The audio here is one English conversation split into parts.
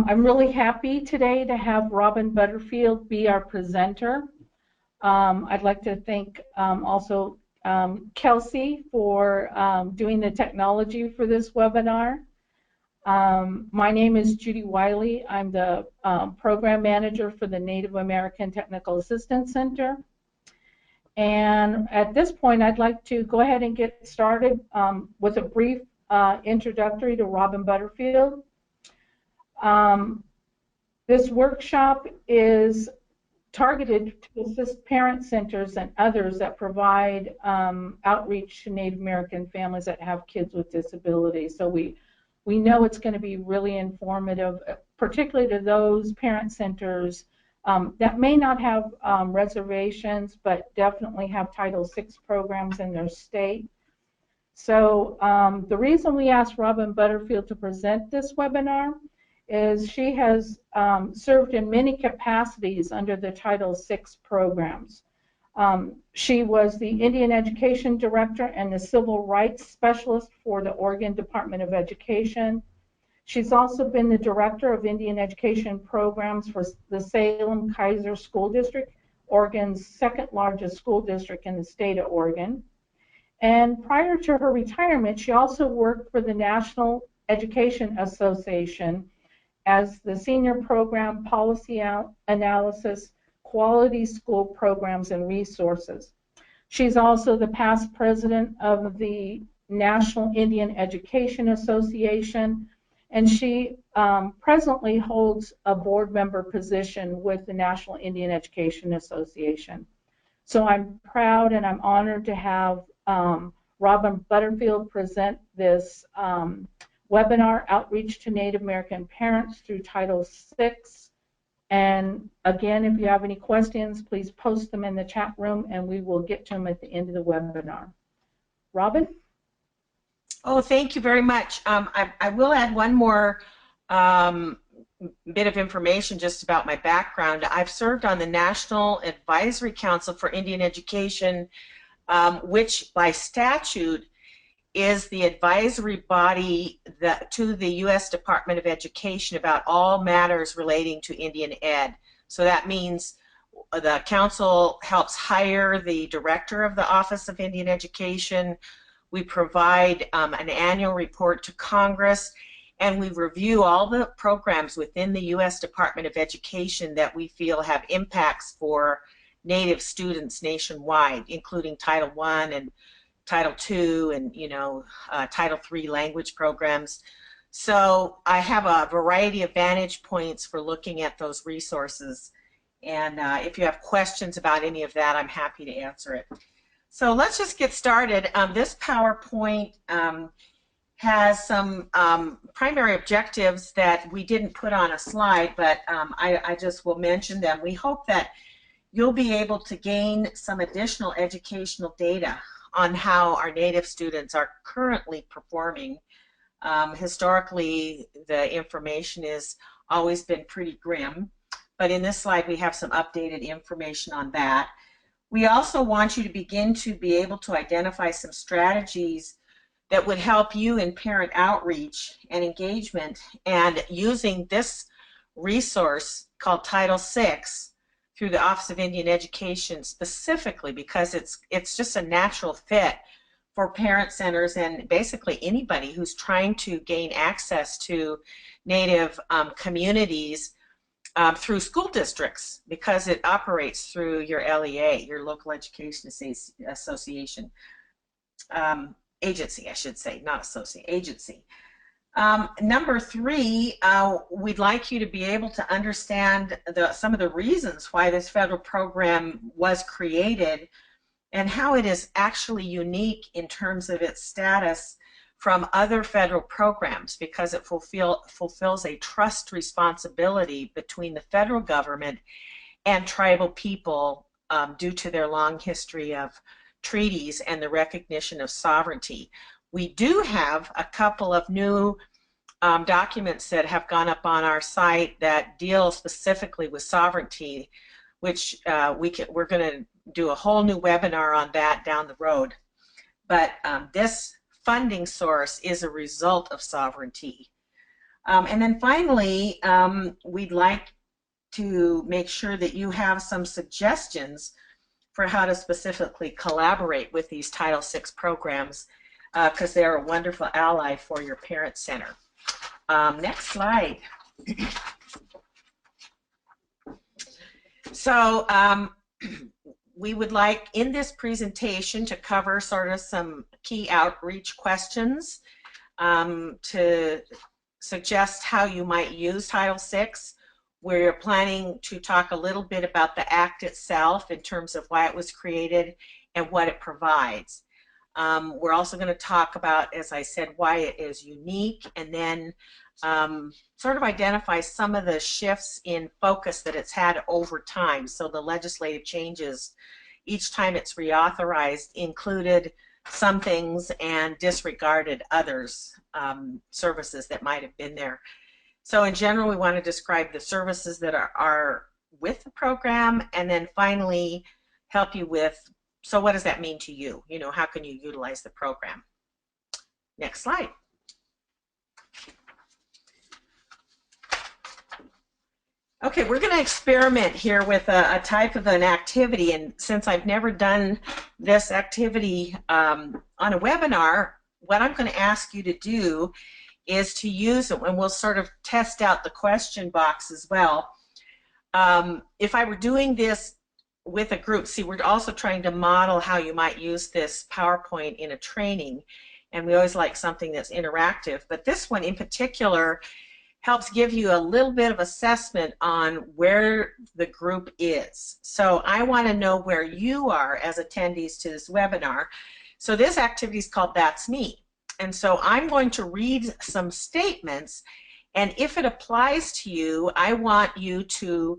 I'm really happy today to have Robin Butterfield be our presenter. I'd like to thank also Kelsey for doing the technology for this webinar. My name is Judy Wiley. I'm the program manager for the Native American Technical Assistance Center. And at this point, I'd like to go ahead and get started with a brief introductory to Robin Butterfield. This workshop is targeted to assist parent centers and others that provide outreach to Native American families that have kids with disabilities. So we know it's going to be really informative, particularly to those parent centers that may not have reservations, but definitely have Title VI programs in their state. So the reason we asked Robin Butterfield to present this webinar is she has served in many capacities under the Title VI programs. She was the Indian Education Director and the Civil Rights Specialist for the Oregon Department of Education. She's also been the Director of Indian Education Programs for the Salem-Keizer School District, Oregon's second largest school district in the state of Oregon. And prior to her retirement, she also worked for the National Education Association as the Senior Program Policy Analysis, Quality School Programs and Resources. She's also the past president of the National Indian Education Association, and she presently holds a board member position with the National Indian Education Association. So I'm proud and I'm honored to have Robin Butterfield present this webinar, Outreach to Native American Parents through Title VI. And again, if you have any questions, please post them in the chat room and we will get to them at the end of the webinar. Robin? Oh, thank you very much. I will add one more bit of information just about my background. I've served on the National Advisory Council for Indian Education, which by statute is the advisory body to the U.S. Department of Education about all matters relating to Indian Ed. So that means the council helps hire the director of the Office of Indian Education. We provide an annual report to Congress, and we review all the programs within the U.S. Department of Education that we feel have impacts for Native students nationwide, including Title I and Title II and, Title III language programs. So I have a variety of vantage points for looking at those resources. And if you have questions about any of that, I'm happy to answer it. So let's just get started. This PowerPoint has some primary objectives that we didn't put on a slide, but I just will mention them. We hope that you'll be able to gain some additional educational data on how our Native students are currently performing. Historically, the information has always been pretty grim, but in this slide we have some updated information on that. We also want you to begin to be able to identify some strategies that would help you in parent outreach and engagement, and using this resource called Title VI through the Office of Indian Education specifically, because it's just a natural fit for parent centers and basically anybody who's trying to gain access to Native communities through school districts, because it operates through your LEA, your Local Education Association. Agency, I should say, not associate, agency. Number three, we'd like you to be able to understand some of the reasons why this federal program was created and how it is actually unique in terms of its status from other federal programs, because it fulfills a trust responsibility between the federal government and tribal people due to their long history of treaties and the recognition of sovereignty. We do have a couple of new documents that have gone up on our site that deal specifically with sovereignty, which we're going to do a whole new webinar on that down the road. But this funding source is a result of sovereignty. And then finally, we'd like to make sure that you have some suggestions for how to specifically collaborate with these Title VI programs, because they're a wonderful ally for your parent center. Next slide. So we would like in this presentation to cover sort of some key outreach questions, to suggest how you might use Title VI. We're planning to talk a little bit about the Act itself in terms of why it was created and what it provides. We're also going to talk about, as I said, why it is unique, and then sort of identify some of the shifts in focus that it's had over time. So the legislative changes, each time it's reauthorized, included some things and disregarded others, services that might have been there. So in general, we want to describe the services that are with the program, and then finally help you with, so what does that mean to you? You know, how can you utilize the program? Next slide. Okay, we're going to experiment here with a type of an activity, and since I've never done this activity on a webinar, what I'm going to ask you to do is to use it, and we'll sort of test out the question box as well. If I were doing this with a group, see, we're also trying to model how you might use this PowerPoint in a training, and we always like something that's interactive, but this one in particular helps give you a little bit of assessment on where the group is. So I want to know where you are as attendees to this webinar. So this activity is called That's Me. And so I'm going to read some statements, and if it applies to you, I want you to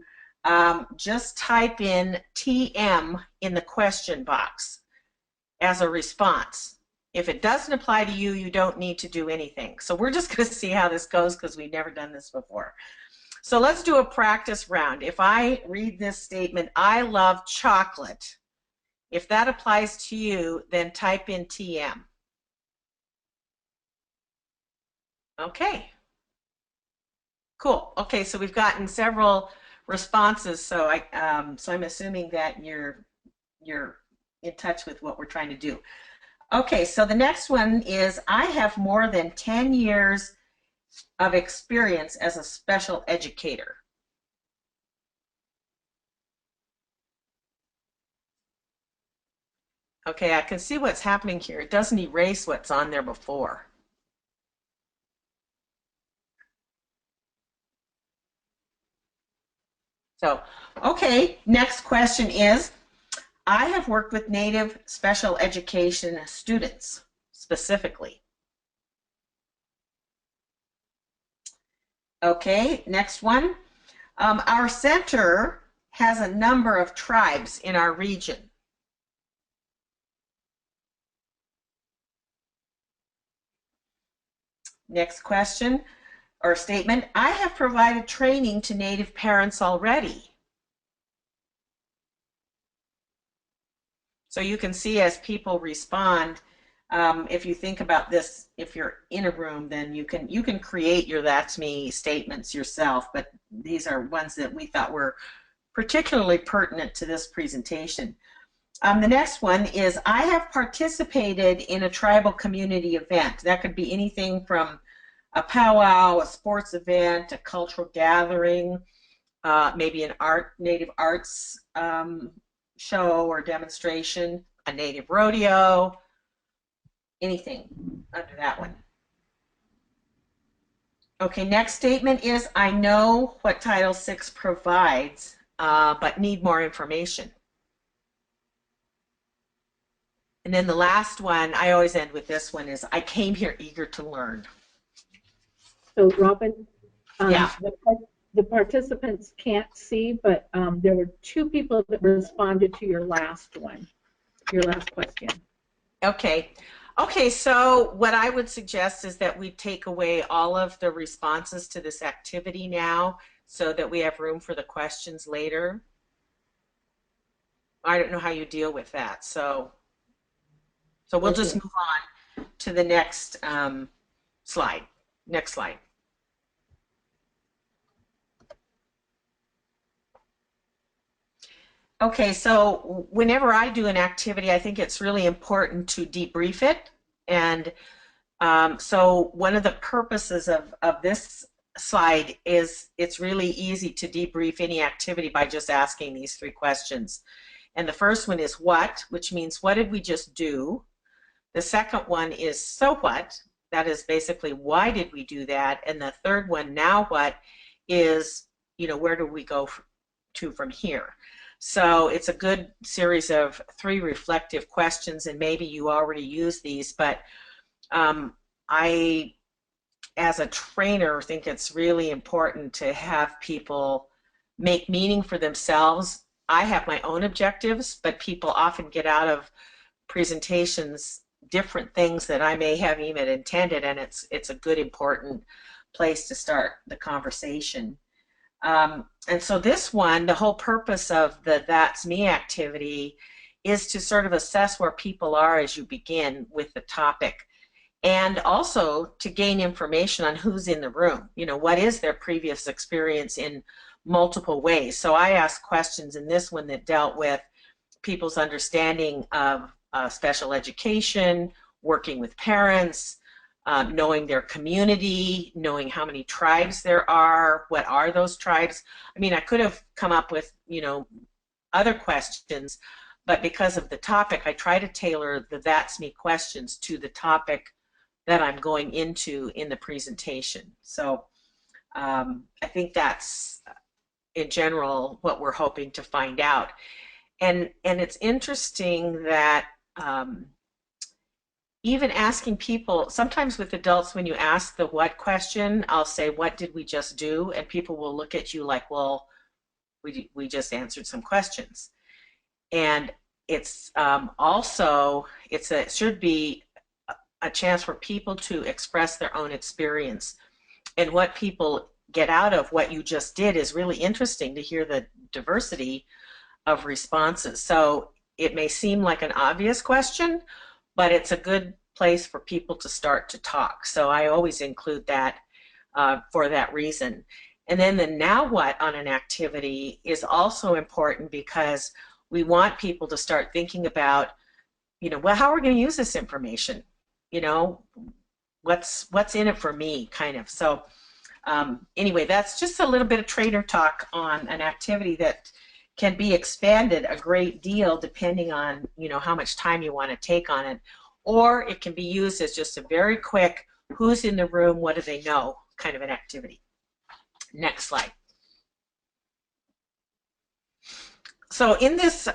just type in TM in the question box as a response. If it doesn't apply to you, you don't need to do anything. So we're just going to see how this goes because we've never done this before. So let's do a practice round. If I read this statement, I love chocolate. If that applies to you, then type in TM. Okay. Cool. Okay, so we've gotten several responses. So I'm assuming that you're in touch with what we're trying to do. Okay, so the next one is, I have more than 10 years of experience as a special educator. Okay, I can see what's happening here. It doesn't erase what's on there before. So, okay, next question is, I have worked with Native special education students specifically. Okay, next one. Our center has a number of tribes in our region. Next question or statement, I have provided training to Native parents already. So you can see as people respond, if you think about this, if you're in a room, then you can create your That's Me statements yourself, but these are ones that we thought were particularly pertinent to this presentation. The next one is, I have participated in a tribal community event. That could be anything from a powwow, a sports event, a cultural gathering, maybe an native arts show or demonstration, a native rodeo, anything under that one. Okay, next statement is, I know what Title VI provides, but need more information. And then the last one, I always end with this one, is, I came here eager to learn. So Robin, yeah. The participants can't see, but there were 2 people that responded to your last one, your last question. Okay. Okay, so what I would suggest is that we take away all of the responses to this activity now so that we have room for the questions later. I don't know how you deal with that, so we'll just move on to the next slide. Next slide. Okay, so whenever I do an activity, I think it's really important to debrief it. And so one of the purposes of this slide is it's really easy to debrief any activity by just asking these three questions. And the first one is what, which means what did we just do? The second one is so what? That is basically why did we do that? And the third one, now what, is, where do we go to from here? So it's a good series of three reflective questions, and maybe you already use these, but I, as a trainer, think it's really important to have people make meaning for themselves. I have my own objectives, but people often get out of presentations different things that I may have even intended, and it's a good important place to start the conversation. And so this one, the whole purpose of the That's Me activity is to sort of assess where people are as you begin with the topic, and also to gain information on who's in the room. What is their previous experience in multiple ways. So I asked questions in this one that dealt with people's understanding of special education, working with parents, knowing their community, knowing how many tribes there are, what are those tribes. I mean, I could have come up with, other questions, but because of the topic, I try to tailor the That's Me questions to the topic that I'm going into in the presentation. So I think that's, in general, what we're hoping to find out. And it's interesting that even asking people, sometimes with adults, when you ask the what question, I'll say, what did we just do? And people will look at you like, well, we just answered some questions. And it's it should be a chance for people to express their own experience. And what people get out of what you just did is really interesting to hear the diversity of responses. So it may seem like an obvious question, but it's a good place for people to start to talk. So I always include that for that reason. And then the now what on an activity is also important because we want people to start thinking about, well, how are we going to use this information? What's in it for me, kind of. So anyway, that's just a little bit of trainer talk on an activity that can be expanded a great deal depending on how much time you want to take on it, or it can be used as just a very quick who's in the room, what do they know kind of an activity. Next slide. So in this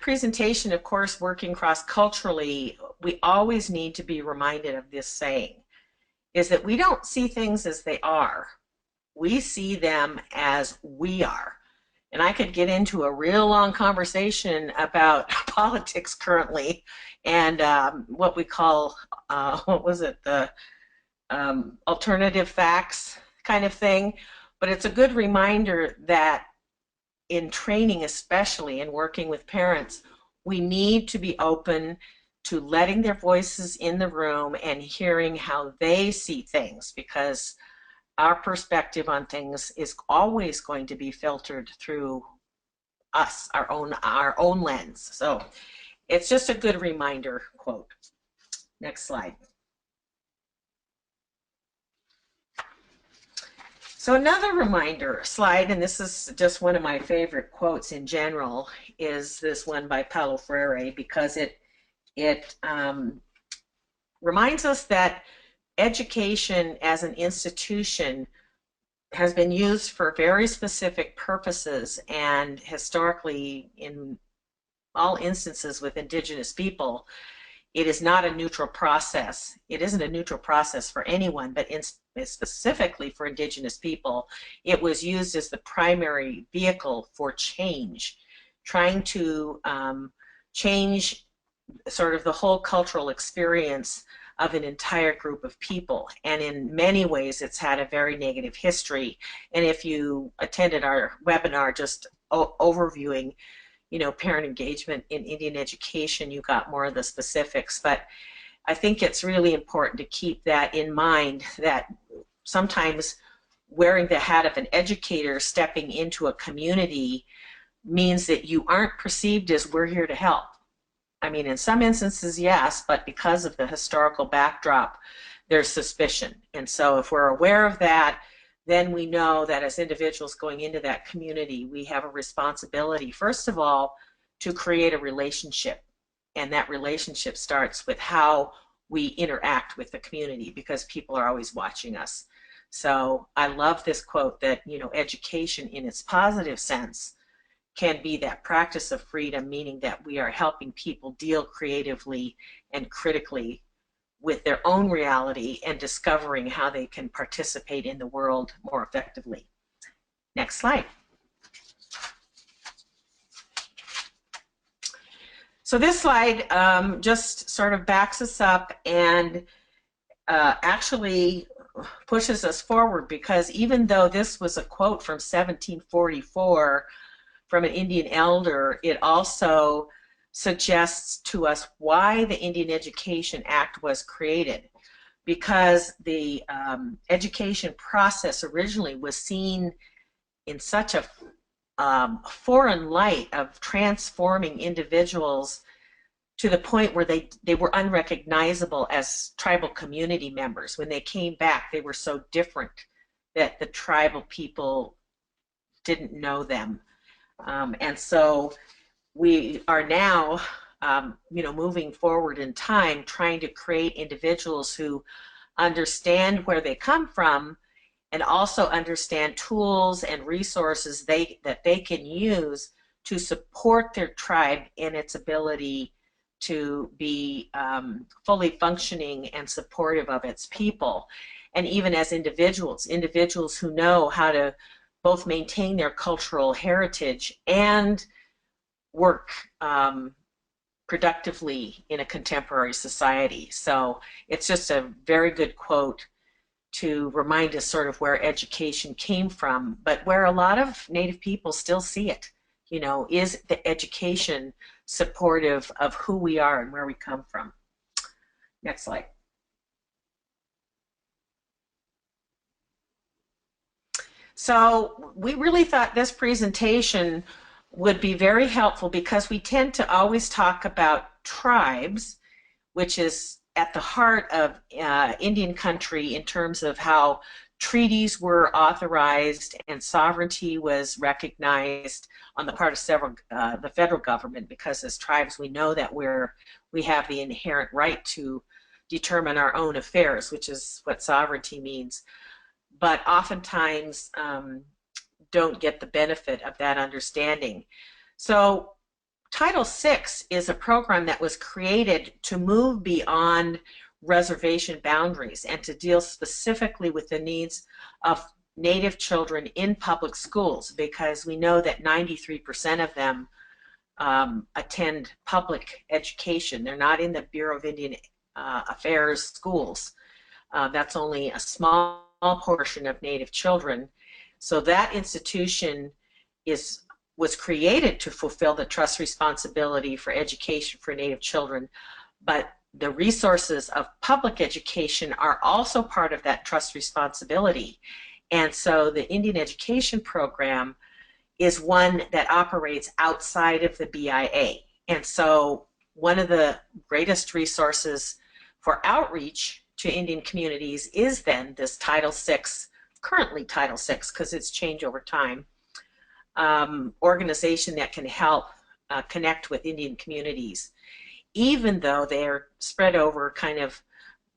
presentation, of course, working cross-culturally, we always need to be reminded of this saying, is that we don't see things as they are. We see them as we are. And I could get into a real long conversation about politics currently and what we call, the alternative facts kind of thing. But it's a good reminder that in training, especially in working with parents, we need to be open to letting their voices in the room and hearing how they see things, because our perspective on things is always going to be filtered through us, our own lens. So it's just a good reminder quote. Next slide. So another reminder slide, and this is just one of my favorite quotes in general, is this one by Paulo Freire, because it reminds us that education as an institution has been used for very specific purposes, and historically, in all instances with Indigenous people, it is not a neutral process. It isn't a neutral process for anyone, but specifically for Indigenous people, it was used as the primary vehicle for change, trying to change sort of the whole cultural experience of an entire group of people. And in many ways, it's had a very negative history. And if you attended our webinar just overviewing, parent engagement in Indian education, you got more of the specifics. But I think it's really important to keep that in mind, that sometimes wearing the hat of an educator, stepping into a community, means that you aren't perceived as we're here to help. I mean, in some instances, yes, but because of the historical backdrop, there's suspicion. And so if we're aware of that, then we know that as individuals going into that community, we have a responsibility, first of all, to create a relationship. And that relationship starts with how we interact with the community, because people are always watching us. So I love this quote that, you know, education in its positive sense can be that practice of freedom, meaning that we are helping people deal creatively and critically with their own reality and discovering how they can participate in the world more effectively. Next slide. So this slide just sort of backs us up and actually pushes us forward, because even though this was a quote from 1744 from an Indian elder, it also suggests to us why the Indian Education Act was created. Because the education process originally was seen in such a foreign light of transforming individuals to the point where they were unrecognizable as tribal community members. When they came back, they were so different that the tribal people didn't know them. And so we are now, you know, moving forward in time, trying to create individuals who understand where they come from and also understand tools and resources that they can use to support their tribe in its ability to be fully functioning and supportive of its people. And even as individuals who know how to both maintain their cultural heritage and work productively in a contemporary society. So it's just a very good quote to remind us sort of where education came from, but where a lot of Native people still see it. You know, is the education supportive of who we are and where we come from? Next slide. So we really thought this presentation would be very helpful, because we tend to always talk about tribes, which is at the heart of Indian country in terms of how treaties were authorized and sovereignty was recognized on the part of the federal government, because as tribes we know that we have the inherent right to determine our own affairs, which is what sovereignty means. But oftentimes don't get the benefit of that understanding. So Title VI is a program that was created to move beyond reservation boundaries and to deal specifically with the needs of Native children in public schools, because we know that 93% of them attend public education. They're not in the Bureau of Indian Affairs schools. That's only a small portion of Native children. So that institution was created to fulfill the trust responsibility for education for Native children, but the resources of public education are also part of that trust responsibility. And so the Indian Education Program is one that operates outside of the BIA. And so one of the greatest resources for outreach to Indian communities is then this Title VI, currently Title VI because it's changed over time, organization that can help connect with Indian communities, even though they're spread over kind of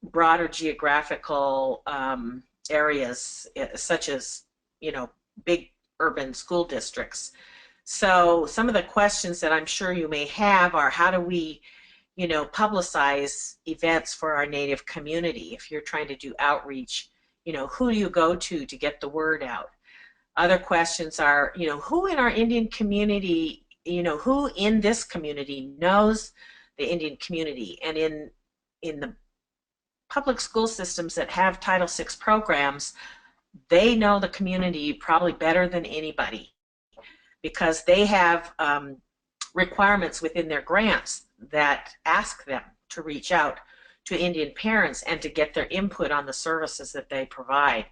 broader geographical areas, such as, you know, big urban school districts. So some of the questions that I'm sure you may have are, how do we, you know, publicize events for our Native community? If you're trying to do outreach, you know, who do you go to get the word out? Other questions are, you know, who in our Indian community, you know, who in this community knows the Indian community? And in the public school systems that have Title VI programs, they know the community probably better than anybody, because they have requirements within their grants that ask them to reach out to Indian parents and to get their input on the services that they provide.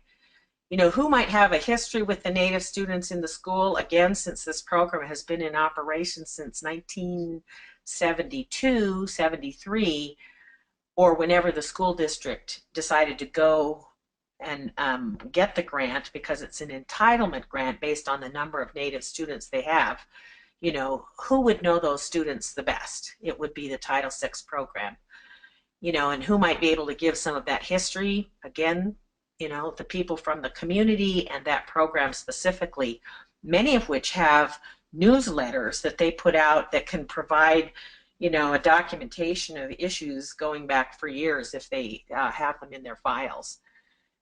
who might have a history with the Native students in the school. Again, since this program has been in operation since 1972, 73, or whenever the school district decided to go and get the grant, because it's an entitlement grant based on the number of Native students they have, who would know those students the best? It would be the Title VI program, and who might be able to give some of that history. Again, the people from the community and that program specifically, many of which have newsletters that they put out that can provide, a documentation of issues going back for years if they have them in their files.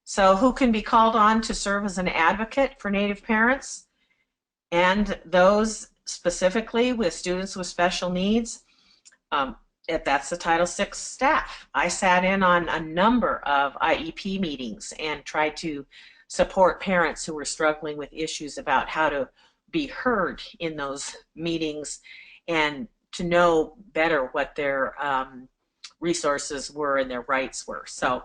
So who can be called on to serve as an advocate for Native parents and those specifically with students with special needs? That's the Title VI staff. I sat in on a number of IEP meetings and tried to support parents who were struggling with issues about how to be heard in those meetings and to know better what their resources were and their rights were. So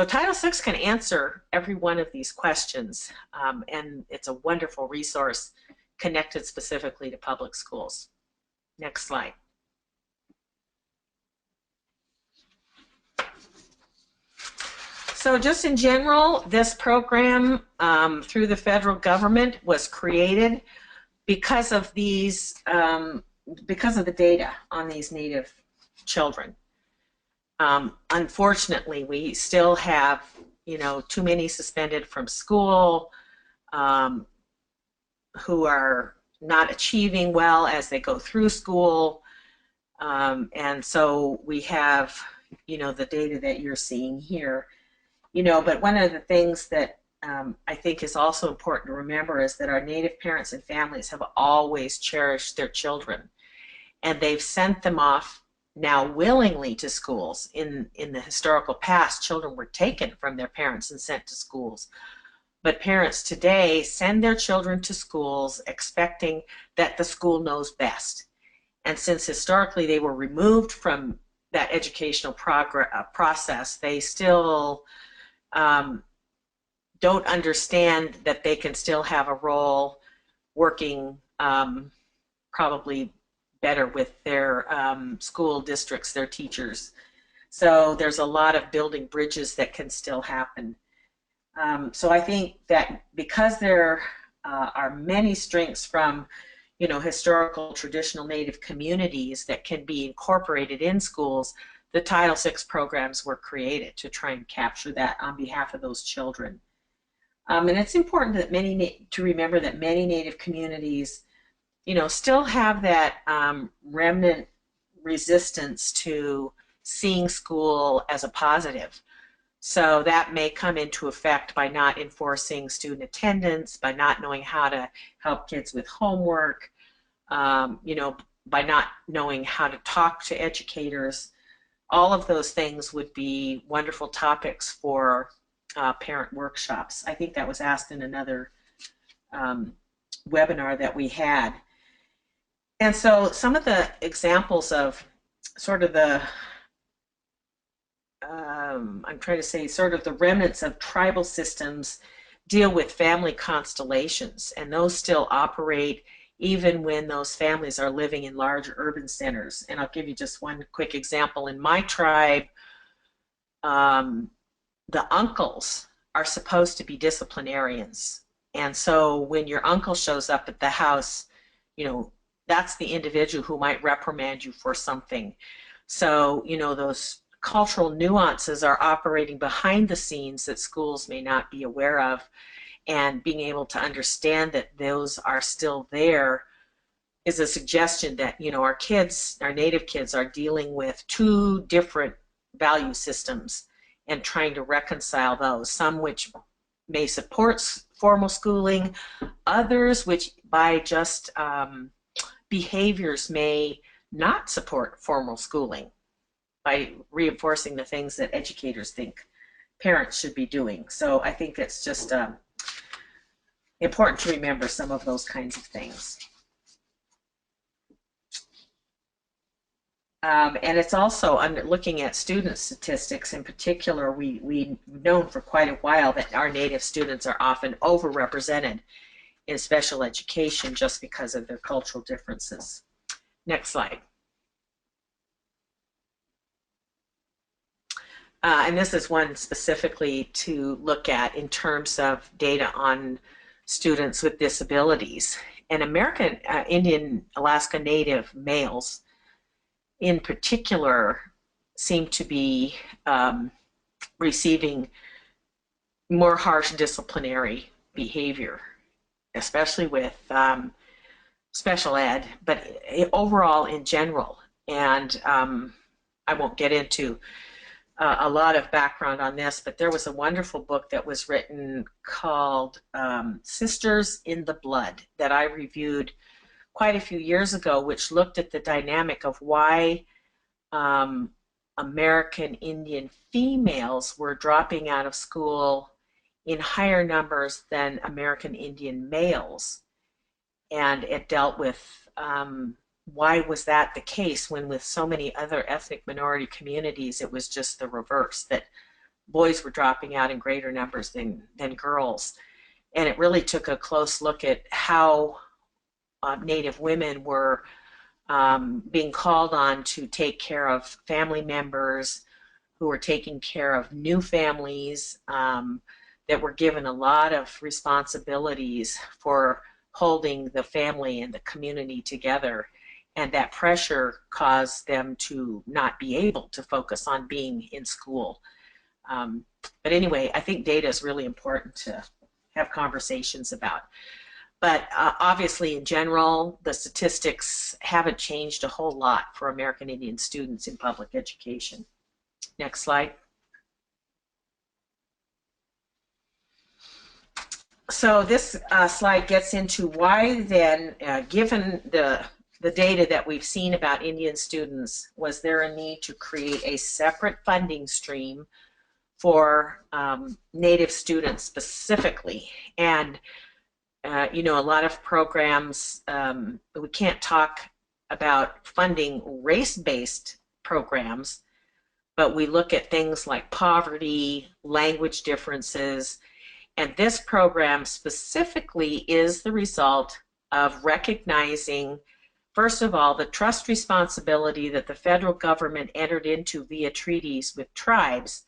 Title VI can answer every one of these questions, and it's a wonderful resource connected specifically to public schools. Next slide. So just in general, this program through the federal government was created because of these, because of the data on these Native children. Unfortunately, we still have, too many suspended from school, who are not achieving well as they go through school. And so we have, the data that you're seeing here. But one of the things that I think is also important to remember is that our Native parents and families have always cherished their children, and they've sent them off now willingly to schools. In the historical past, children were taken from their parents and sent to schools. But parents today send their children to schools expecting that the school knows best. And since historically they were removed from that educational process, they still don't understand that they can still have a role working probably better with their school districts, their teachers. So there's a lot of building bridges that can still happen. So I think that because there are many strengths from historical traditional Native communities that can be incorporated in schools, the Title VI programs were created to try and capture that on behalf of those children. And it's important that to remember that many Native communities, still have that remnant resistance to seeing school as a positive. So that may come into effect by not enforcing student attendance, by not knowing how to help kids with homework, by not knowing how to talk to educators. All of those things would be wonderful topics for parent workshops. I think that was asked in another webinar that we had. And so some of the examples of sort of the, I'm trying to say sort of the remnants of tribal systems deal with family constellations, and those still operate even when those families are living in large urban centers. And I'll give you just one quick example. In my tribe, the uncles are supposed to be disciplinarians. And so when your uncle shows up at the house, that's the individual who might reprimand you for something. So, those cultural nuances are operating behind the scenes that schools may not be aware of, and being able to understand that those are still there is a suggestion that, our kids, our Native kids, are dealing with two different value systems and trying to reconcile those, some which may support formal schooling, others which by just behaviors may not support formal schooling by reinforcing the things that educators think parents should be doing. So I think it's just important to remember some of those kinds of things. And it's also looking at student statistics in particular. We've known for quite a while that our Native students are often overrepresented in special education just because of their cultural differences. Next slide. And this is one specifically to look at in terms of data on students with disabilities. And American Indian Alaska Native males in particular seem to be receiving more harsh disciplinary behavior, especially with special ed, but overall in general. And I won't get into a lot of background on this, but there was a wonderful book that was written called Sisters in the Blood that I reviewed quite a few years ago, which looked at the dynamic of why American Indian females were dropping out of school in higher numbers than American Indian males. And it dealt with why was that the case when with so many other ethnic minority communities it was just the reverse, that boys were dropping out in greater numbers than girls. And it really took a close look at how Native women were being called on to take care of family members who were taking care of new families, that were given a lot of responsibilities for holding the family and the community together. And that pressure caused them to not be able to focus on being in school. But anyway, I think data is really important to have conversations about. But obviously, in general, the statistics haven't changed a whole lot for American Indian students in public education. Next slide. So this slide gets into why then, given the data that we've seen about Indian students, was there a need to create a separate funding stream for Native students specifically? And you know, a lot of programs, we can't talk about funding race-based programs, but we look at things like poverty, language differences, and this program specifically is the result of recognizing, first of all, the trust responsibility that the federal government entered into via treaties with tribes,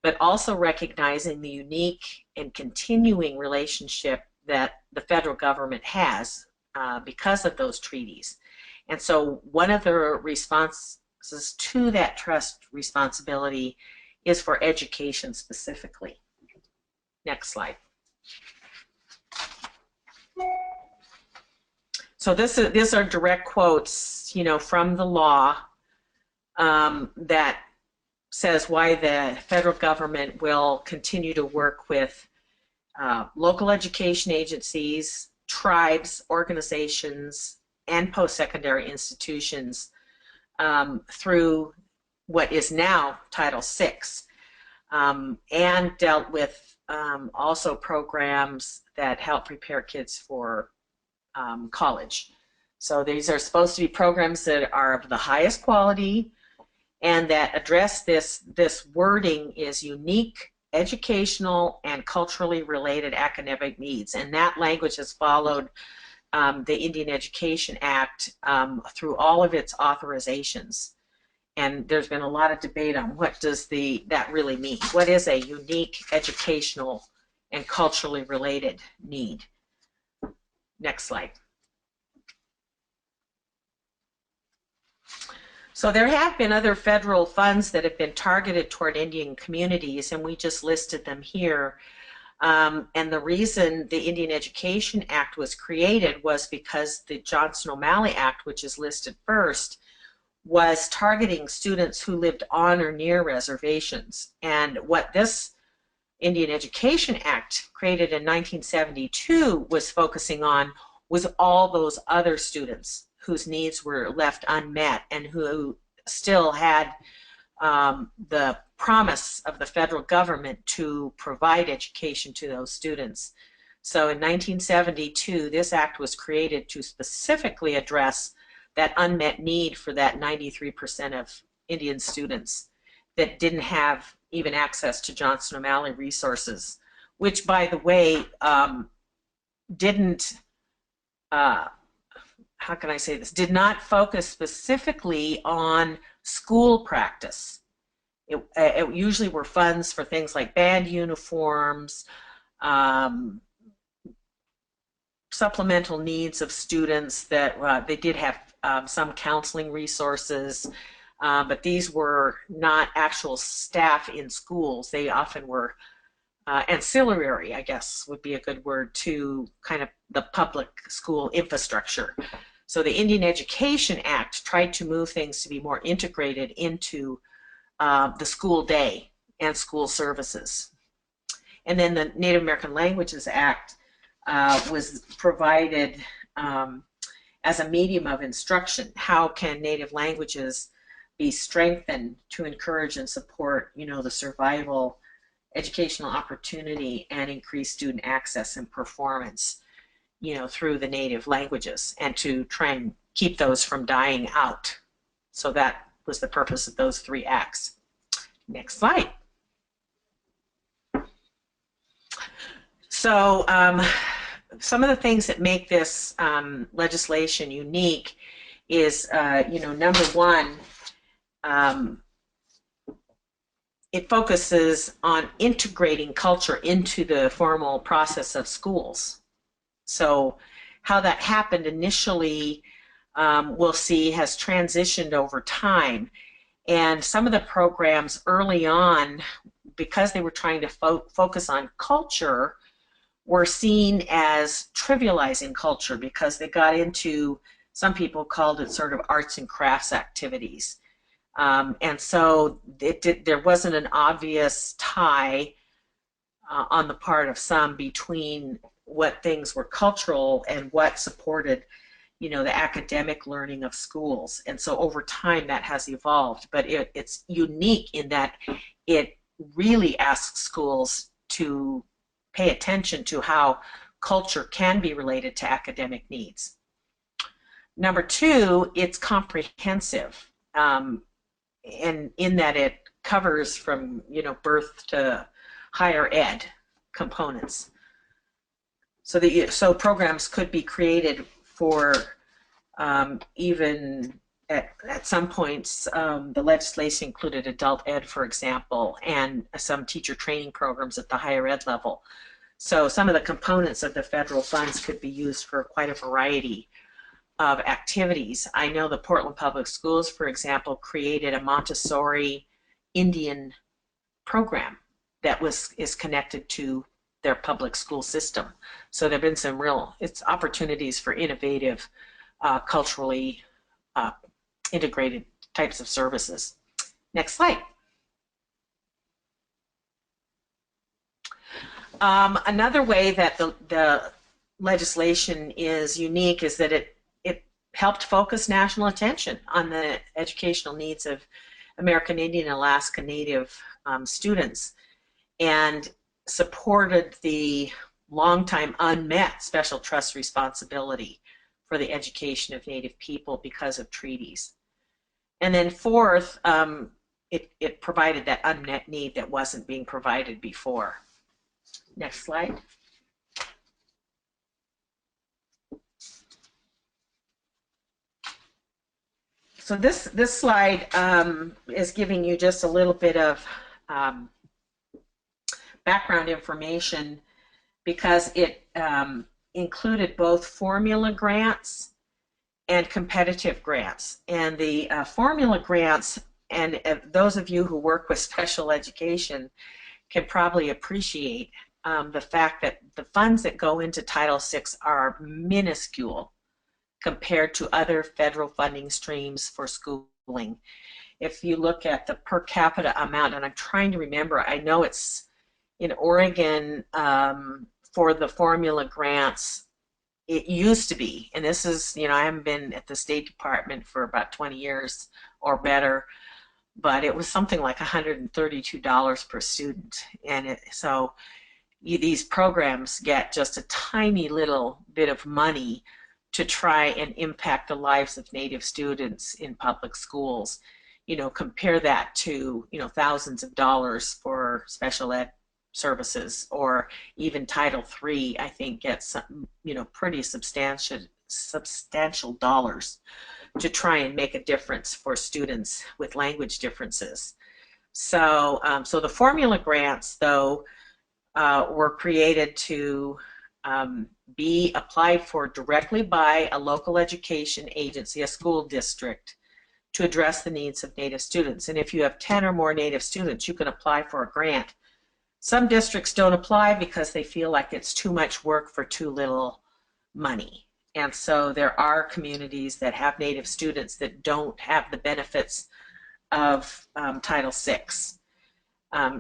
but also recognizing the unique and continuing relationship that the federal government has because of those treaties. And so one of the responses to that trust responsibility is for education specifically. Next slide. So these are direct quotes, you know, from the law that says why the federal government will continue to work with local education agencies, tribes, organizations, and post-secondary institutions through what is now Title VI, and dealt with also programs that help prepare kids for college. So these are supposed to be programs that are of the highest quality and that address this wording is unique educational and culturally related academic needs. And that language has followed the Indian Education Act through all of its authorizations. And there's been a lot of debate on what does that really mean. What is a unique educational and culturally related need? Next slide. So there have been other federal funds that have been targeted toward Indian communities, and we just listed them here. And the reason the Indian Education Act was created was because the Johnson-O'Malley Act, which is listed first, was targeting students who lived on or near reservations. And what this Indian Education Act created in 1972 was focusing on was all those other students whose needs were left unmet and who still had the promise of the federal government to provide education to those students. So in 1972, this act was created to specifically address that unmet need for that 93% of Indian students that didn't have even access to Johnson O'Malley resources, which, by the way, didn't, how can I say this, did not focus specifically on school practice. It usually were funds for things like band uniforms, supplemental needs of students that they did have some counseling resources, but these were not actual staff in schools. They often were ancillary, I guess would be a good word, to kind of the public school infrastructure. So the Indian Education Act tried to move things to be more integrated into the school day and school services. And then the Native American Languages Act was provided as a medium of instruction. How can Native languages be strengthened to encourage and support, the survival, educational opportunity, and increase student access and performance, through the native languages, and to try and keep those from dying out. So that was the purpose of those 3 acts. Next slide. So some of the things that make this legislation unique is, number one, it focuses on integrating culture into the formal process of schools. So how that happened initially, we'll see, has transitioned over time. And some of the programs early on, because they were trying to focus on culture, were seen as trivializing culture because they got into, some people called it sort of arts and crafts activities. And so there wasn't an obvious tie on the part of some between what things were cultural and what supported, the academic learning of schools. And so over time that has evolved, but it's unique in that it really asks schools to pay attention to how culture can be related to academic needs. Number 2, it's comprehensive, and in that it covers from birth to higher ed components. So programs could be created for even at some points, the legislation included adult ed, for example, and some teacher training programs at the higher ed level. So some of the components of the federal funds could be used for quite a variety of activities. I know the Portland Public Schools, for example, created a Montessori Indian program that is connected to their public school system. So there have been some real opportunities for innovative, culturally integrated types of services. Next slide. Another way that the legislation is unique is that it helped focus national attention on the educational needs of American Indian and Alaska Native students, and supported the longtime unmet special trust responsibility for the education of Native people because of treaties. And then fourth, it provided that unmet need that wasn't being provided before. Next slide. So this slide is giving you just a little bit of background information, because it included both formula grants and competitive grants. And the formula grants, and those of you who work with special education can probably appreciate the fact that the funds that go into Title VI are minuscule compared to other federal funding streams for schooling. If you look at the per capita amount, and I'm trying to remember, I know it's in Oregon for the formula grants, it used to be, and this is, I haven't been at the State Department for about 20 years or better, but it was something like $132 per student. And these programs get just a tiny little bit of money to try and impact the lives of Native students in public schools. You know, compare that to, you know, thousands of dollars for special ed services, or even Title III, I think gets some, you know, pretty substantial dollars to try and make a difference for students with language differences. So, so the formula grants, though, were created to be applied for directly by a local education agency, a school district, to address the needs of Native students. And if you have 10 or more Native students, you can apply for a grant. Some districts don't apply because they feel like it's too much work for too little money. And so there are communities that have Native students that don't have the benefits of Title VI.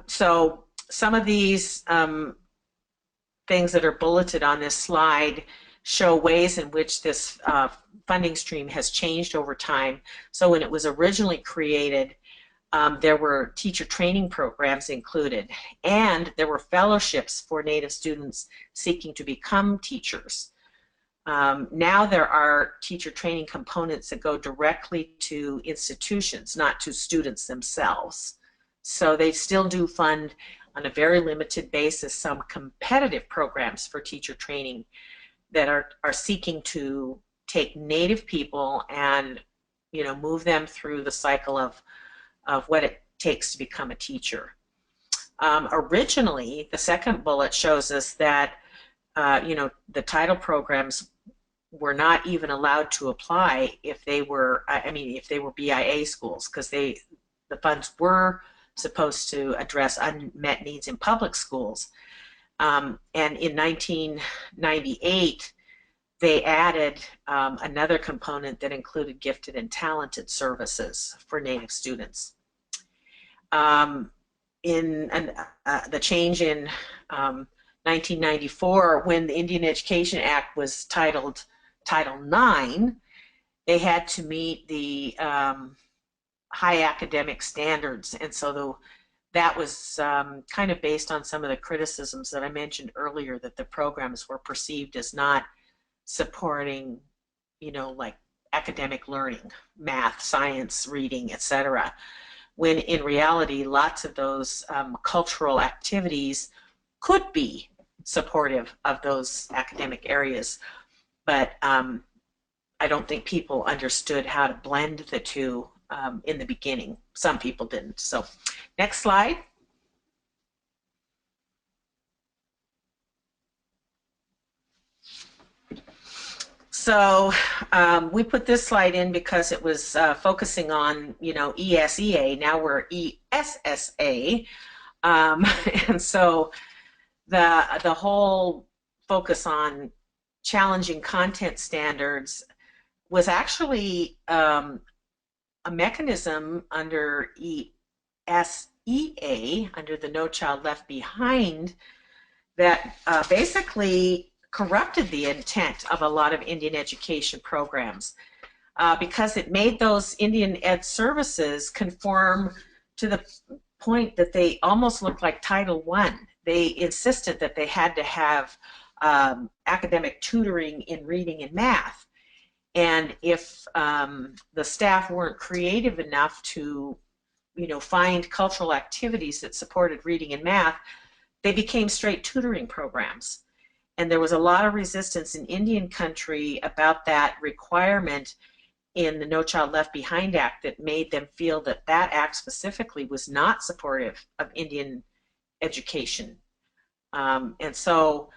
So some of these things that are bulleted on this slide show ways in which this funding stream has changed over time. So when it was originally created, there were teacher training programs included, and there were fellowships for Native students seeking to become teachers. Now there are teacher training components that go directly to institutions, not to students themselves. So they still do fund, on a very limited basis, some competitive programs for teacher training that are seeking to take Native people and, you know, move them through the cycle of what it takes to become a teacher. Originally, the second bullet shows us that you know, the title programs were not even allowed to apply if they were, I mean, if they were BIA schools, because the funds were supposed to address unmet needs in public schools. And in 1998, they added another component that included gifted and talented services for Native students. The change in 1994, when the Indian Education Act was titled Title IX, they had to meet the high academic standards, and so that was kind of based on some of the criticisms that I mentioned earlier, that the programs were perceived as not supporting, you know, like academic learning, math, science, reading, etc., when in reality lots of those cultural activities could be supportive of those academic areas, but I don't think people understood how to blend the two in the beginning. Some people didn't. So next slide. So we put this slide in because it was focusing on, you know, ESEA. Now we're ESSA. And so the whole focus on challenging content standards was actually a mechanism under ESEA, under the No Child Left Behind, that basically corrupted the intent of a lot of Indian education programs because it made those Indian ed services conform to the point that they almost looked like Title I. They insisted that they had to have academic tutoring in reading and math. And if the staff weren't creative enough to, you know, find cultural activities that supported reading and math, they became straight tutoring programs. And there was a lot of resistance in Indian country about that requirement in the No Child Left Behind Act that made them feel that that act specifically was not supportive of Indian education. And so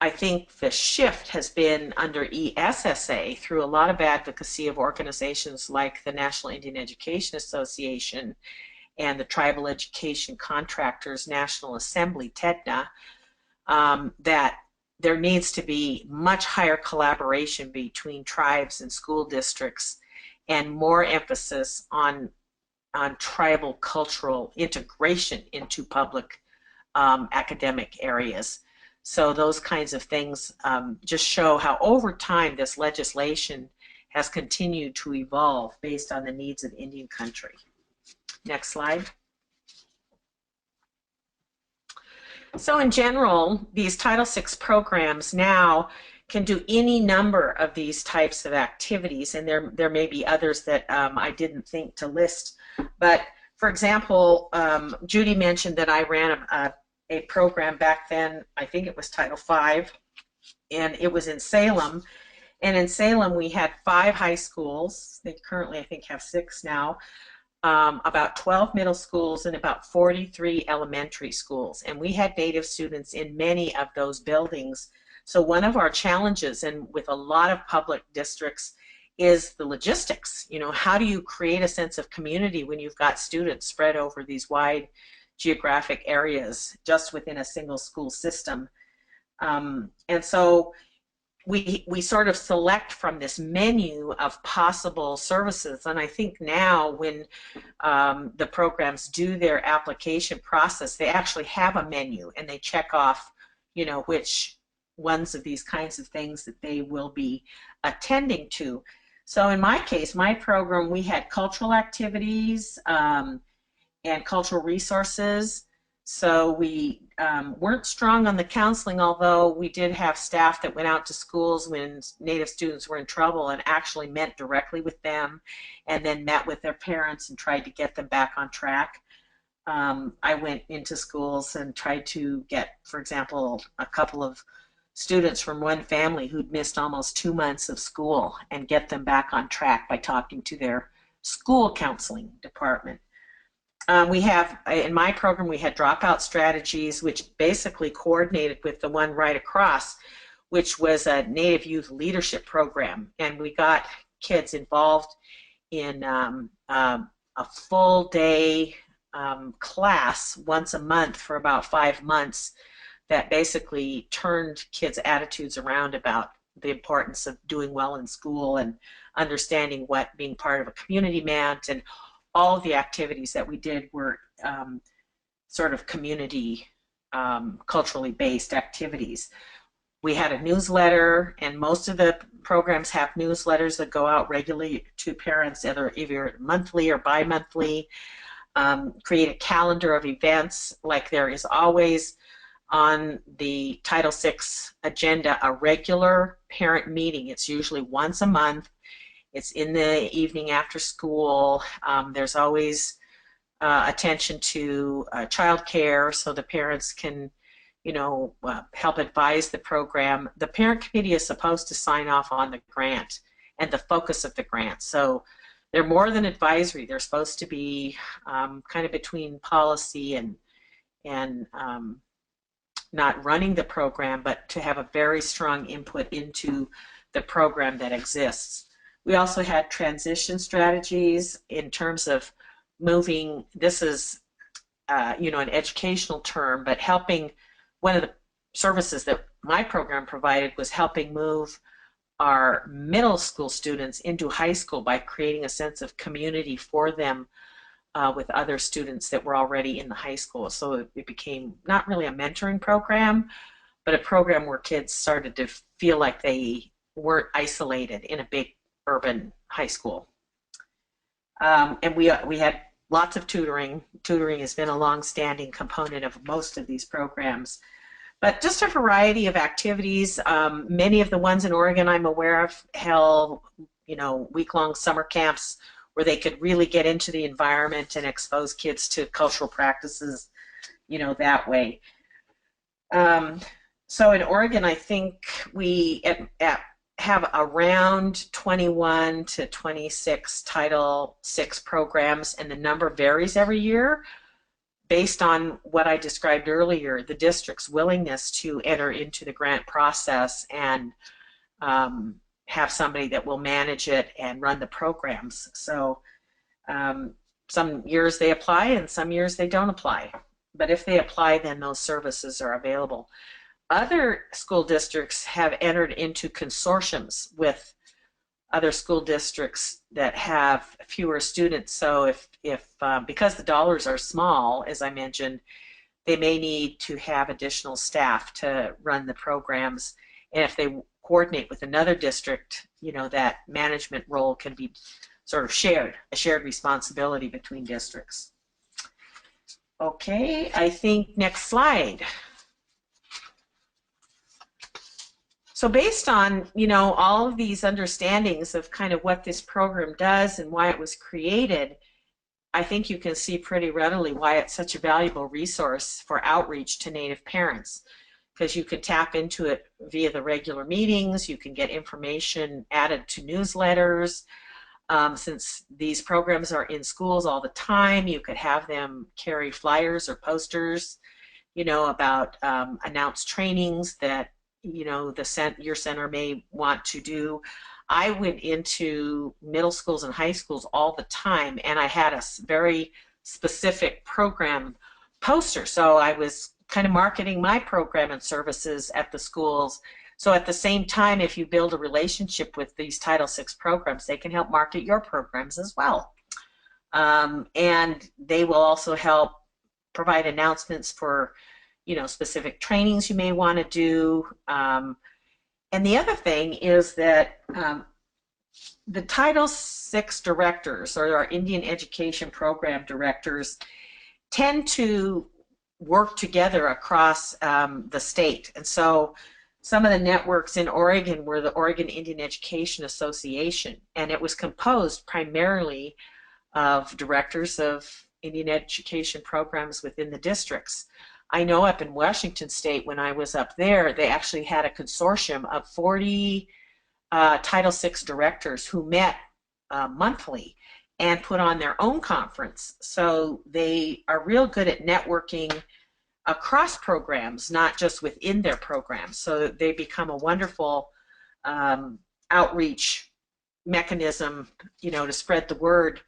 I think the shift has been under ESSA through a lot of advocacy of organizations like the National Indian Education Association and the Tribal Education Contractors National Assembly, TEDNA, that there needs to be much higher collaboration between tribes and school districts and more emphasis on tribal cultural integration into public academic areas. So those kinds of things just show how over time this legislation has continued to evolve based on the needs of Indian country. Next slide. So in general, these Title VI programs now can do any number of these types of activities, and there may be others that I didn't think to list. But for example, Judy mentioned that I ran a program back then. I think it was Title V, and it was in Salem. And in Salem, we had 5 high schools. They currently, I think, have 6 now. About 12 middle schools and about 43 elementary schools. And we had Native students in many of those buildings. So one of our challenges, and with a lot of public districts, is the logistics. You know, how do you create a sense of community when you've got students spread over these wide geographic areas just within a single school system? And so we sort of select from this menu of possible services. And I think now when the programs do their application process, they actually have a menu and they check off, you know, which ones of these kinds of things that they will be attending to. So in my case, my program, we had cultural activities and cultural resources. So we weren't strong on the counseling, although we did have staff that went out to schools when Native students were in trouble and actually met directly with them and then met with their parents and tried to get them back on track. I went into schools and tried to get, for example, a couple of students from one family who'd missed almost 2 months of school and get them back on track by talking to their school counseling department. We have, in my program, we had dropout strategies, which basically coordinated with the one right across, which was a Native Youth Leadership Program. And we got kids involved in a full day class once a month for about 5 months that basically turned kids' attitudes around about the importance of doing well in school and understanding what being part of a community meant. And all of the activities that we did were sort of community, culturally based activities. We had a newsletter, and most of the programs have newsletters that go out regularly to parents, either monthly or bi-monthly. Create a calendar of events, like there is always on the Title VI agenda a regular parent meeting. It's usually once a month. It's in the evening after school. There's always attention to child care, so the parents can, you know, help advise the program. The parent committee is supposed to sign off on the grant and the focus of the grant. So they're more than advisory. They're supposed to be kind of between policy and not running the program, but to have a very strong input into the program that exists. We also had transition strategies in terms of moving, this is you know, an educational term, but helping, one of the services that my program provided was helping move our middle school students into high school by creating a sense of community for them with other students that were already in the high school. So it became not really a mentoring program, but a program where kids started to feel like they weren't isolated in a big urban high school. And we had lots of tutoring. Tutoring has been a long-standing component of most of these programs. But just a variety of activities. Many of the ones in Oregon I'm aware of held, you know, week-long summer camps where they could really get into the environment and expose kids to cultural practices, you know, that way. So in Oregon, I think we have around 21 to 26 Title VI programs, and the number varies every year based on what I described earlier, the district's willingness to enter into the grant process and have somebody that will manage it and run the programs. So some years they apply and some years they don't apply. But if they apply, then those services are available. Other school districts have entered into consortiums with other school districts that have fewer students. So if because the dollars are small, as I mentioned, they may need to have additional staff to run the programs. And if they coordinate with another district, you know, that management role can be sort of shared, a shared responsibility between districts. Okay, I think next slide. So based on, all of these understandings of kind of what this program does and why it was created, I think you can see pretty readily why it's such a valuable resource for outreach to Native parents, because you can tap into it via the regular meetings, you can get information added to newsletters. Since these programs are in schools all the time, you could have them carry flyers or posters, about announced trainings that, your center may want to do. I went into middle schools and high schools all the time, and I had a very specific program poster. So I was kind of marketing my program and services at the schools. So at the same time, if you build a relationship with these Title VI programs, they can help market your programs as well. And they will also help provide announcements for, specific trainings you may want to do. And the other thing is that the Title VI directors, or our Indian Education Program directors, tend to work together across the state. And so some of the networks in Oregon were the Oregon Indian Education Association, and it was composed primarily of directors of Indian education programs within the districts. I know up in Washington State, when I was up there, they actually had a consortium of 40 Title VI directors who met monthly and put on their own conference. So they are real good at networking across programs, not just within their programs. So they become a wonderful outreach mechanism, to spread the word,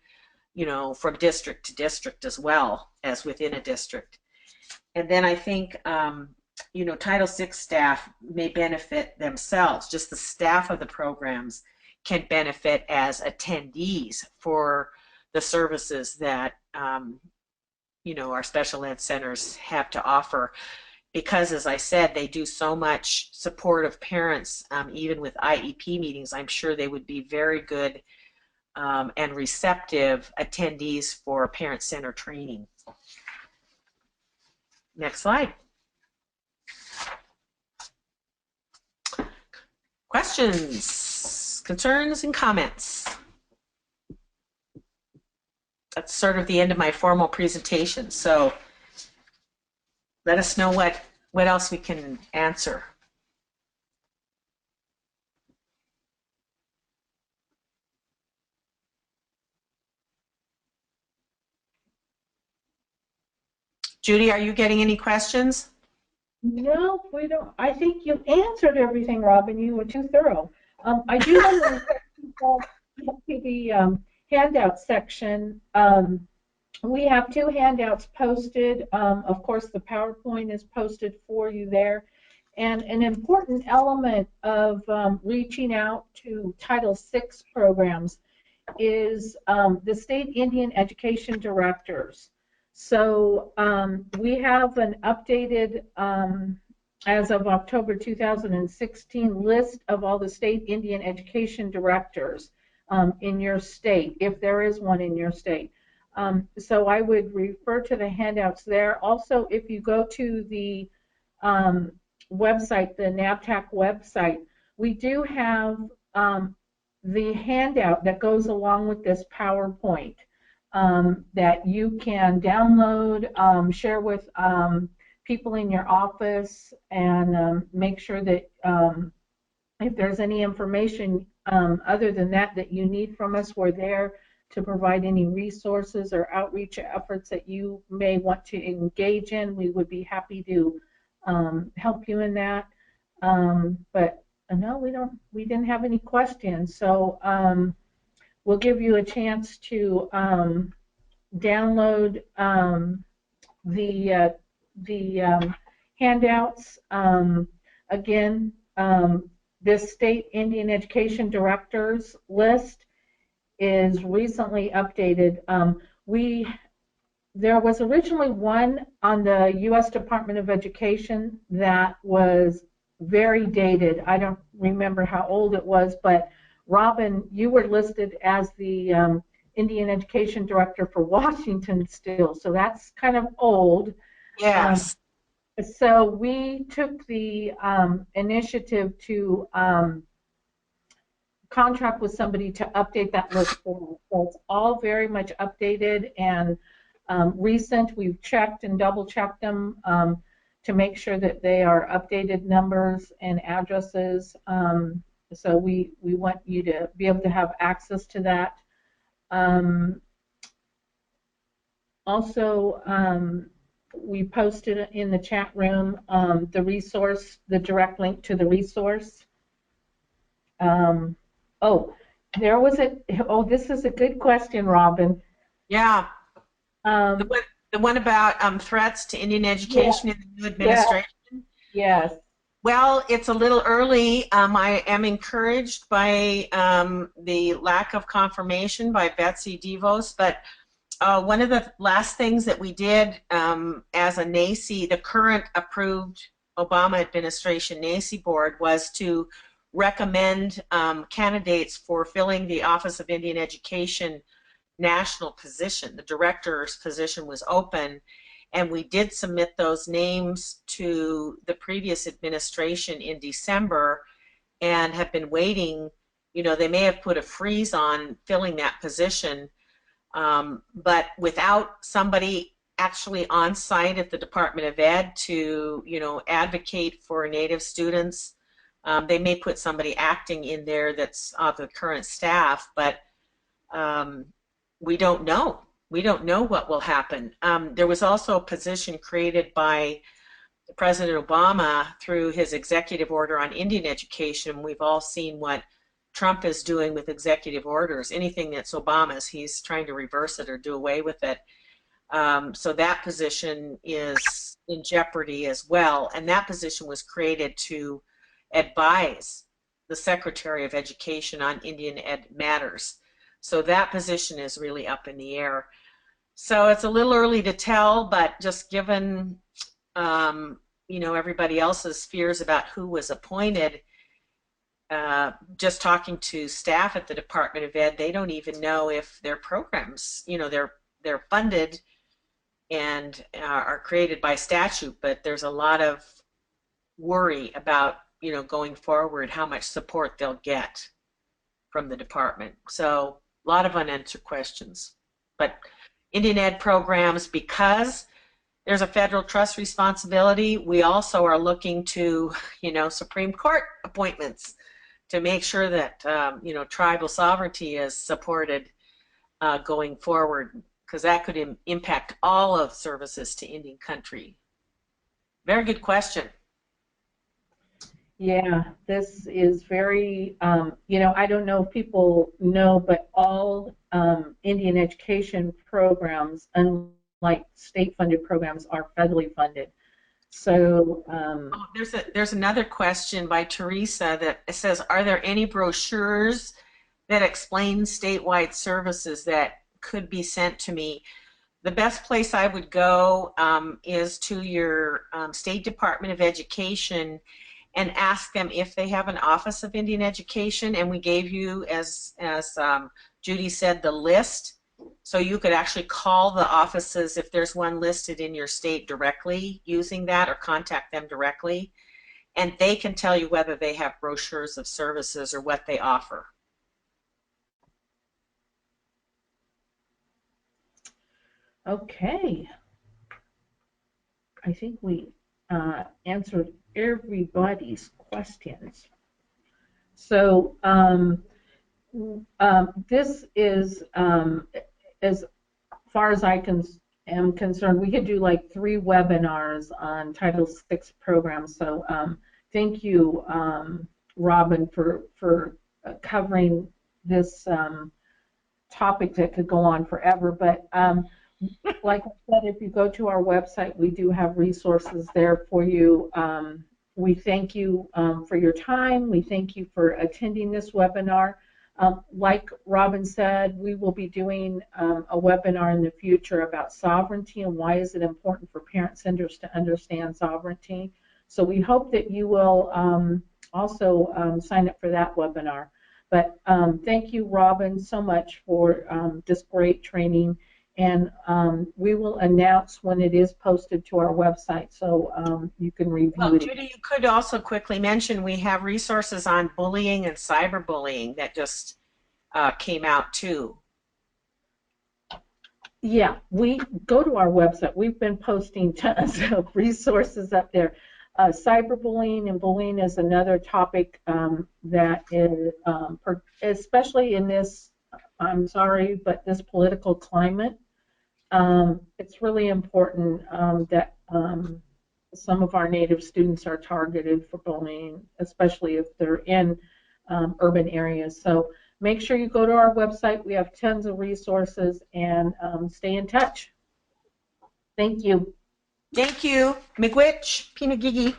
from district to district as well as within a district. And then I think, Title VI staff may benefit themselves. Just the staff of the programs can benefit as attendees for the services that, our special ed centers have to offer. Because, as I said, they do so much support of parents, even with IEP meetings. I'm sure they would be very good and receptive attendees for parent center training. Next slide. Questions, concerns, and comments? That's sort of the end of my formal presentation. So let us know what else we can answer. Judy, are you getting any questions? No, we don't. I think you answered everything, Robin. You were too thorough. I do want to refer people to the handout section. We have 2 handouts posted. Of course, the PowerPoint is posted for you there. And an important element of reaching out to Title VI programs is the state Indian education directors. So we have an updated, as of October 2016, list of all the state Indian education directors in your state, if there is one in your state. So I would refer to the handouts there. Also, if you go to the website, the NAPTAC website, we do have the handout that goes along with this PowerPoint that you can download, share with people in your office, and make sure that if there's any information other than that you need from us, we're there to provide any resources or outreach efforts that you may want to engage in. We would be happy to help you in that. But no, we didn't have any questions. So we'll give you a chance to download the handouts. Again, this state Indian education directors list is recently updated. There was originally one on the U.S. Department of Education that was very dated. I don't remember how old it was, but Robin, you were listed as the Indian Education Director for Washington still, so that's kind of old. Yes. So we took the initiative to contract with somebody to update that list for us. So it's all very much updated and recent. We've checked and double checked them to make sure that they are updated numbers and addresses. So we want you to be able to have access to that. Also, we posted in the chat room the resource, the direct link to the resource. Oh, there was a, oh, this is a good question, Robin. Yeah. Um, The one about threats to Indian education in the new administration? yes. Well, it's a little early. I am encouraged by the lack of confirmation by Betsy DeVos, but one of the last things that we did as a NACI, the current approved Obama administration NACI board, was to recommend candidates for filling the Office of Indian Education national position. The director's position was open, and we did submit those names to the previous administration in December and have been waiting. You know, they may have put a freeze on filling that position, but without somebody actually on site at the Department of Ed to, you know, advocate for Native students, they may put somebody acting in there that's of the current staff, but we don't know. We don't know what will happen. There was also a position created by President Obama through his executive order on Indian education. We've all seen what Trump is doing with executive orders. Anything that's Obama's, he's trying to reverse it or do away with it. So that position is in jeopardy as well. And that position was created to advise the Secretary of Education on Indian Ed matters. So that position is really up in the air. So it's a little early to tell, but just given you know, everybody else's fears about who was appointed, just talking to staff at the Department of Ed, they don't even know if their programs, you know, they're funded and are created by statute, but there's a lot of worry about, you know, going forward, how much support they'll get from the department. So a lot of unanswered questions. But Indian Ed programs, because there's a federal trust responsibility, we also are looking to, you know, Supreme Court appointments to make sure that, you know, tribal sovereignty is supported going forward, because that could impact all of services to Indian country. Very good question. Yeah, this is very, you know, I don't know if people know, but all Indian education programs, unlike state-funded programs, are federally funded. So there's another question by Teresa that says, are there any brochures that explain statewide services that could be sent to me? The best place I would go is to your State Department of Education and ask them if they have an Office of Indian Education. And we gave you, as Judy said, the list. So you could actually call the offices if there's one listed in your state directly using that, or contact them directly. And they can tell you whether they have brochures of services or what they offer. okay. I think we answered everybody's questions. So this is, as far as I am concerned, we could do like 3 webinars on Title VI programs. So thank you, Robin, for covering this topic that could go on forever. But like I said, if you go to our website, we do have resources there for you. We thank you for your time. We thank you for attending this webinar. Like Robin said, we will be doing a webinar in the future about sovereignty and why is it important for parent centers to understand sovereignty. So we hope that you will also sign up for that webinar. But thank you, Robin, so much for this great training. and we will announce when it is posted to our website, so you can review it. Judy, you could also quickly mention we have resources on bullying and cyberbullying that just came out too. Yeah, we go to our website. We've been posting tons of resources up there. Cyberbullying and bullying is another topic that is, especially in this, I'm sorry, but this political climate, it's really important that some of our Native students are targeted for bullying, especially if they're in urban areas. So make sure you go to our website. We have tons of resources, and stay in touch. Thank you. Thank you. Miigwech, Pinagigi.